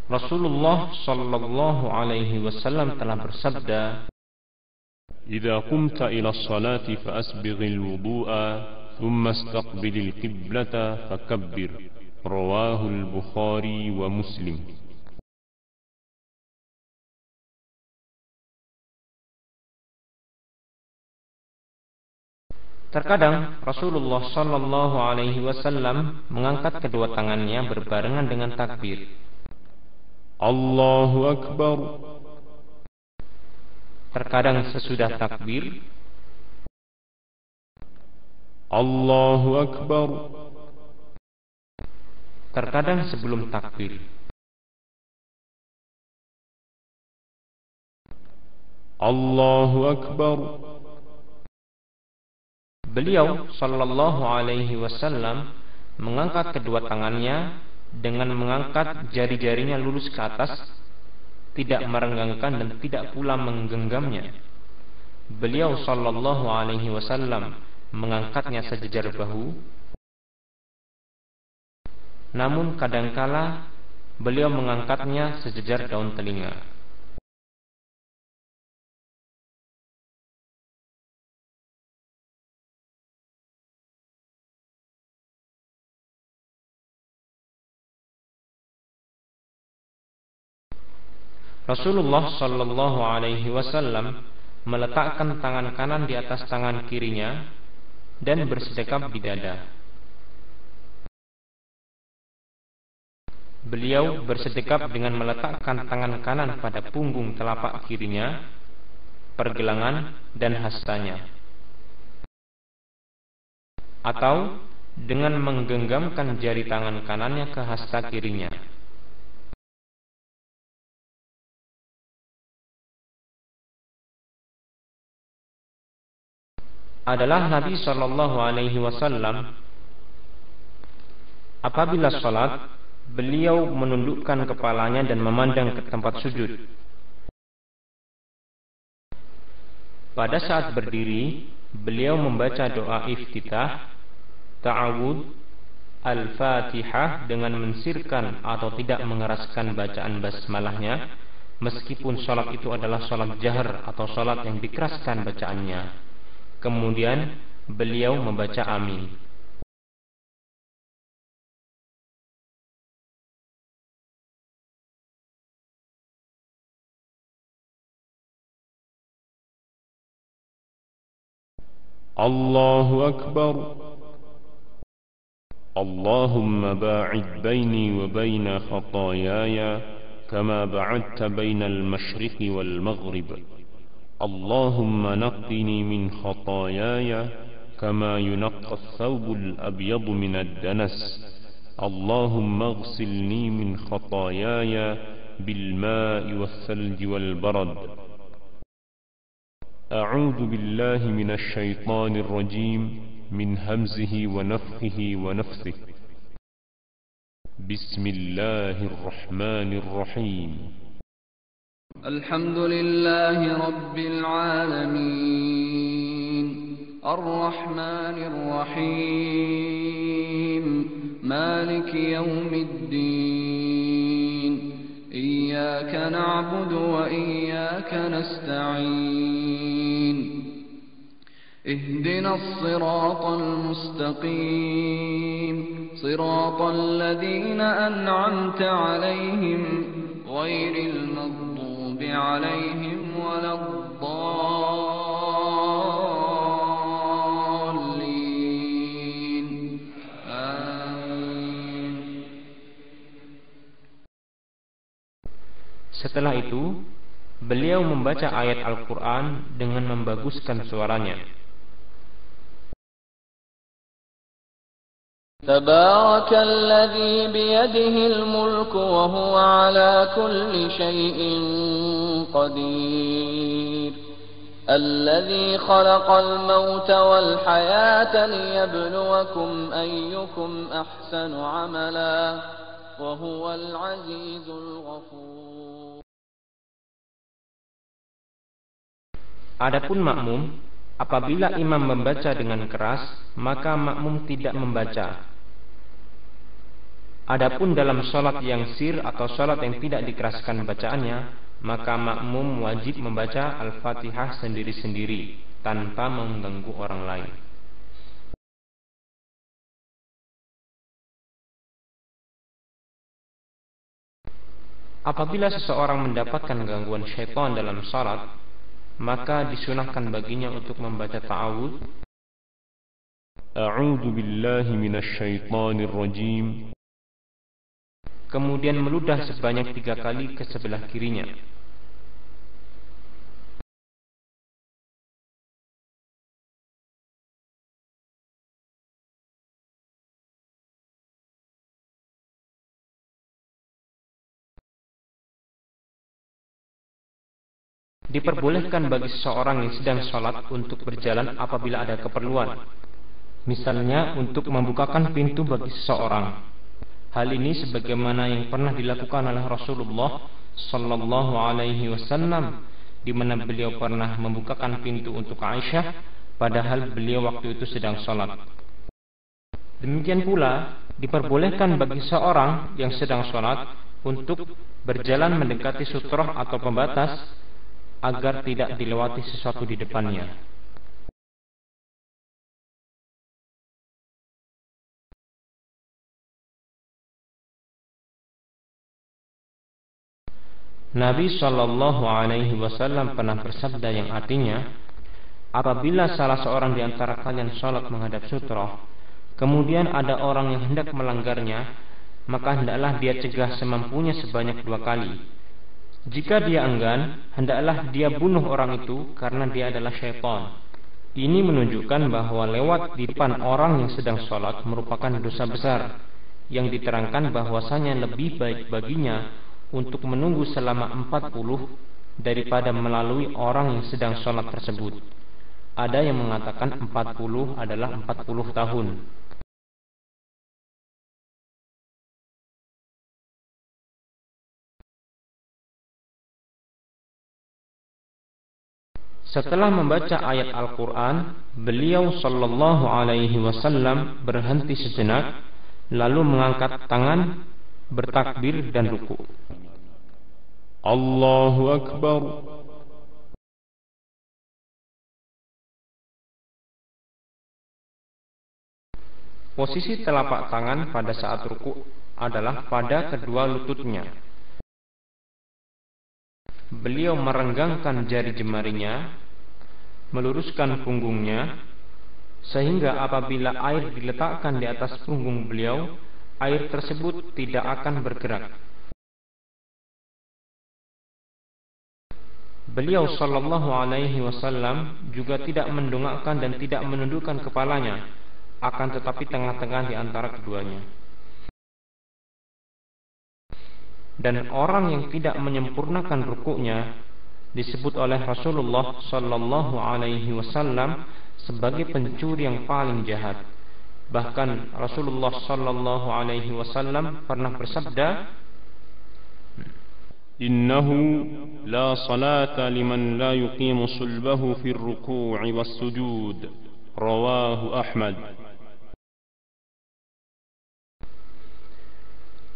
Rasulullah sallallahu alaihi wasallam telah bersabda, إذا قمت إلى الصلاة فأسبغ الوضوء ثم استقبل القبلة فكبر. رواه البخاري ومسلم. terkadang Rasulullah sallallahu alaihi wasallam mengangkat kedua tangannya berbarengan dengan takbir. Allahu Akbar. Terkadang sesudah takbir, Allahu Akbar. terkadang sebelum takbir. Allahu Akbar. Beliau sallallahu alaihi wasallam mengangkat kedua tangannya dengan mengangkat jari-jarinya lurus ke atas, tidak merenggangkan dan tidak pula menggenggamnya. Beliau sallallahu alaihi wasallam mengangkatnya sejajar bahu, namun kadangkala beliau mengangkatnya sejajar daun telinga. Rasulullah sallallahu alaihi wasallam meletakkan tangan kanan di atas tangan kirinya dan bersedekap di dada. Beliau bersedekap dengan meletakkan tangan kanan pada punggung telapak kirinya, pergelangan dan hastanya, atau dengan menggenggamkan jari tangan kanannya ke hasta kirinya. Adalah Nabi sallallahu alaihi wasallam apabila salat, beliau menundukkan kepalanya dan memandang ke tempat sujud. Pada saat berdiri, beliau membaca doa iftitah, ta'awud, al-fatihah dengan mensirkan atau tidak mengeraskan bacaan basmalahnya, meskipun salat itu adalah salat jahar atau salat yang dikeraskan bacaannya. Kemudian beliau membaca amin. Allahu Akbar. Allahumma ba'id baini wa baina khatayaya kama ba'adta baina al-mashriqi wal-maghrib. اللهم نقني من خطاياي كما ينقى الثوب الأبيض من الدنس. اللهم اغسلني من خطاياي بالماء والثلج والبرد. أعوذ بالله من الشيطان الرجيم من همزه ونفخه ونفثه. بسم الله الرحمن الرحيم. الحمد لله رب العالمين الرحمن الرحيم مالك يوم الدين إياك نعبد وإياك نستعين اهدنا الصراط المستقيم صراط الذين أنعمت عليهم غير المغضوب عليهم ولا الضالين آمين. Setelah itu, beliau membaca ayat Al-Quran dengan membaguskan suaranya. تبارك الذي بيده الملك وهو على كل شيء قدير الذي خلق الموت والحياة ليبلوكم أيكم أحسن عملا وهو العزيز الغفور. Adapun makmum, apabila imam membaca dengan keras, maka makmum tidak membaca. Adapun dalam sholat yang sir atau sholat yang tidak dikeraskan bacaannya, maka makmum wajib membaca Al-Fatihah sendiri-sendiri tanpa mengganggu orang lain. Apabila seseorang mendapatkan gangguan syaitan dalam salat, maka disunahkan baginya untuk membaca ta'awudz, A'udzu billahi minasy syaithanir rajim. kemudian meludah sebanyak 3 kali ke sebelah kirinya. Diperbolehkan bagi seseorang yang sedang sholat untuk berjalan apabila ada keperluan, misalnya untuk membukakan pintu bagi seseorang. Hal ini sebagaimana yang pernah dilakukan oleh Rasulullah sallallahu alaihi wasallam, di mana beliau pernah membukakan pintu untuk Aisyah padahal beliau waktu itu sedang sholat. Demikian pula diperbolehkan bagi seorang yang sedang sholat untuk berjalan mendekati sutrah atau pembatas agar tidak dilewati sesuatu di depannya. Nabi Shallallahu Alaihi Wasallam pernah bersabda yang artinya, apabila salah seorang di antara kalian sholat menghadap sutrah, kemudian ada orang yang hendak melanggarnya, maka hendaklah dia cegah semampunya sebanyak 2 kali. Jika dia enggan, hendaklah dia bunuh orang itu karena dia adalah syaitan. Ini menunjukkan bahwa lewat di depan orang yang sedang sholat merupakan dosa besar, yang diterangkan bahwasanya lebih baik baginya untuk menunggu selama 40 daripada melalui orang yang sedang sholat tersebut. Ada yang mengatakan 40 adalah 40 tahun. Setelah membaca ayat Al-Quran, beliau sallallahu alaihi wasallam berhenti sejenak, lalu mengangkat tangan, bertakbir dan ruku. Allahu Akbar. Posisi telapak tangan pada saat ruku adalah pada kedua lututnya. Beliau merenggangkan jari jemarinya, meluruskan punggungnya, sehingga apabila air diletakkan di atas punggung beliau, air tersebut tidak akan bergerak. Beliau sallallahu alaihi wasallam juga tidak mendongakkan dan tidak menundukkan kepalanya, akan tetapi tengah-tengah di antara keduanya. Dan orang yang tidak menyempurnakan rukuknya disebut oleh Rasulullah sallallahu alaihi wasallam sebagai pencuri yang paling jahat. Bahkan Rasulullah sallallahu alaihi wasallam pernah bersabda, Innahu la salata liman la yuqimu sulbahu fi ar-ruku'i was-sujud. Rawahu Ahmad.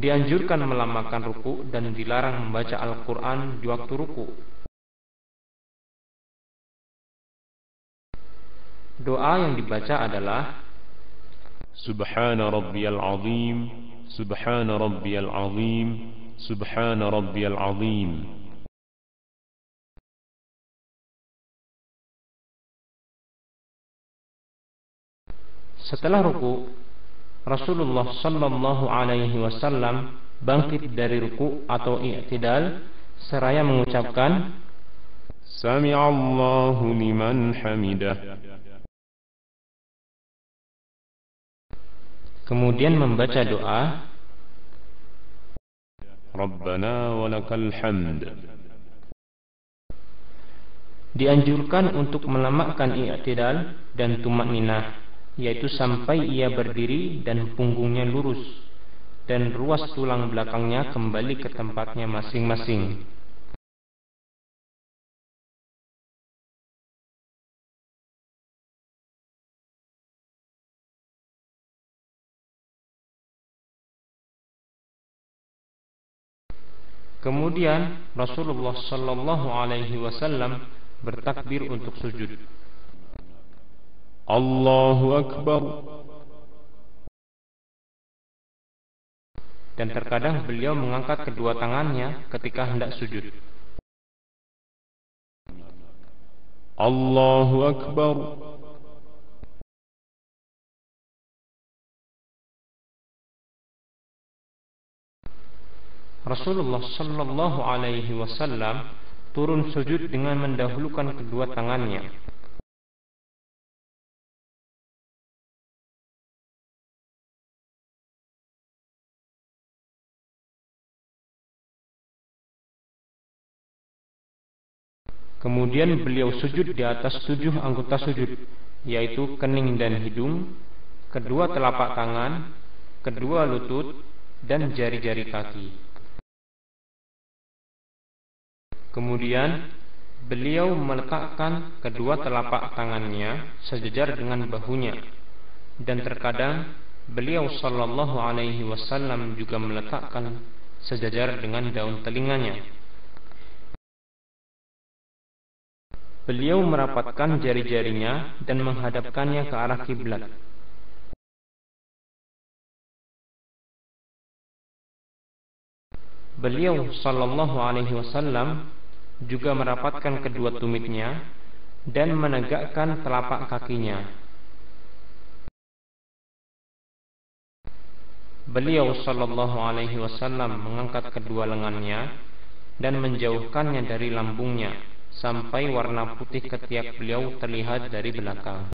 dianjurkan melamakan ruku dan dilarang membaca Al-Quran di waktu ruku. Doa yang dibaca adalah Subhana rabbiyal azim, Subhana rabbiyal azim, Subhana rabbiyal azim. Setelah ruku, Rasulullah sallallahu alaihi wasallam bangkit dari ruku atau i'tidal seraya mengucapkan Sami'allahu liman hamidah. Kemudian membaca doa Rabbana walakal hamd. Dianjurkan untuk melamakkan i'tidal dan tumakninah, yaitu sampai ia berdiri dan punggungnya lurus dan ruas tulang belakangnya kembali ke tempatnya masing-masing. Kemudian Rasulullah sallallahu alaihi wasallam bertakbir untuk sujud. Allahu Akbar. Dan terkadang beliau mengangkat kedua tangannya ketika hendak sujud. Allahu Akbar. Rasulullah sallallahu alaihi wasallam turun sujud dengan mendahulukan kedua tangannya. Kemudian beliau sujud di atas 7 anggota sujud, yaitu kening dan hidung, kedua telapak tangan, kedua lutut, dan jari-jari kaki. Kemudian beliau meletakkan kedua telapak tangannya sejajar dengan bahunya, dan terkadang beliau sallallahu alaihi wasallam juga meletakkan sejajar dengan daun telinganya. Beliau merapatkan jari-jarinya dan menghadapkannya ke arah kiblat. Beliau sallallahu alaihi wasallam juga merapatkan kedua tumitnya dan menegakkan telapak kakinya. Beliau sallallahu alaihi wasallam mengangkat kedua lengannya dan menjauhkannya dari lambungnya sampai warna putih ketiak beliau terlihat dari belakang.